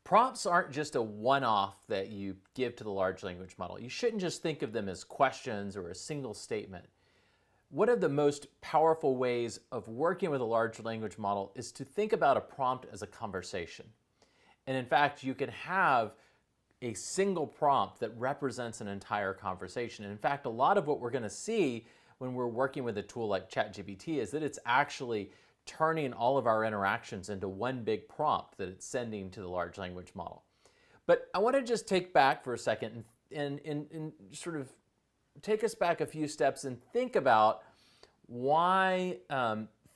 Prompts aren't just a one-off that you give to the large language model. You shouldn't just think of them as questions or a single statement. One of the most powerful ways of working with a large language model is to think about a prompt as a conversation. And in fact, you can have a single prompt that represents an entire conversation. And in fact, a lot of what we're going to see when we're working with a tool like ChatGPT is that it's actually turning all of our interactions into one big prompt that it's sending to the large language model. But I want to just take back for a second and sort of take us back a few steps and think about why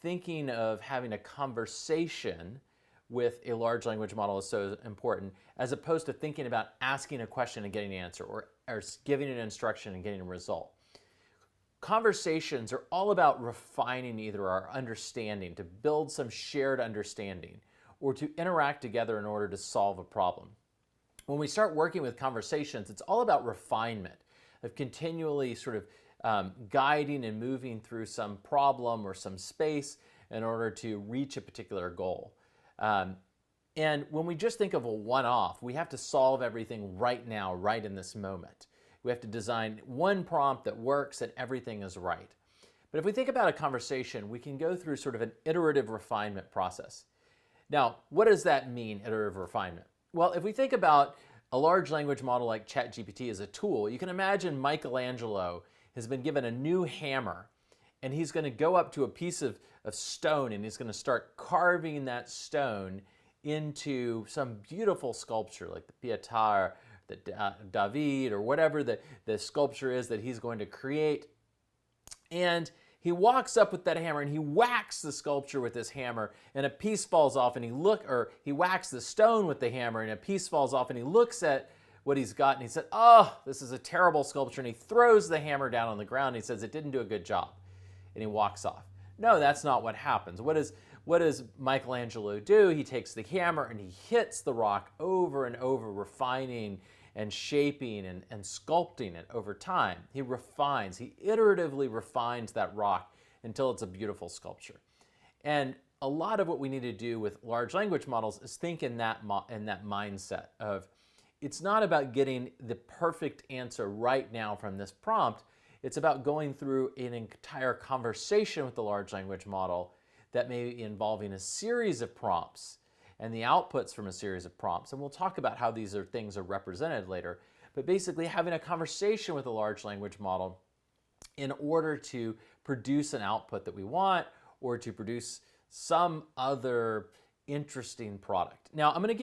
thinking of having a conversation with a large language model is so important, as opposed to thinking about asking a question and getting an answer, or giving an instruction and getting a result. Conversations are all about refining either our understanding, to build some shared understanding, or to interact together in order to solve a problem. When we start working with conversations, it's all about refinement, of continually sort of guiding and moving through some problem or some space in order to reach a particular goal. And when we just think of a one-off, we have to solve everything right now, right in this moment. We have to design one prompt that works and everything is right. But if we think about a conversation, we can go through sort of an iterative refinement process. Now, what does that mean, iterative refinement? Well, if we think about a large language model like ChatGPT as a tool, you can imagine Michelangelo has been given a new hammer, and he's going to go up to a piece of stone and he's going to start carving that stone into some beautiful sculpture like the Pietà, the David, or whatever the sculpture is that he's going to create. And he walks up with that hammer and he whacks the sculpture with this hammer, and a piece falls off, and he whacks the stone with the hammer and a piece falls off, and he looks at what he's got and he said, "Oh, this is a terrible sculpture," and he throws the hammer down on the ground and he says, "It didn't do a good job," and he walks off. No, that's not what happens. What does Michelangelo do? He takes the hammer and he hits the rock over and over, refining and shaping and sculpting it over time. He refines, he iteratively refines that rock until it's a beautiful sculpture. And a lot of what we need to do with large language models is think in that mindset of, it's not about getting the perfect answer right now from this prompt. It's about going through an entire conversation with the large language model that may be involving a series of prompts and the outputs from a series of prompts. And we'll talk about how these things are represented later. But basically having a conversation with a large language model in order to produce an output that we want, or to produce some other interesting product. Now, I'm going to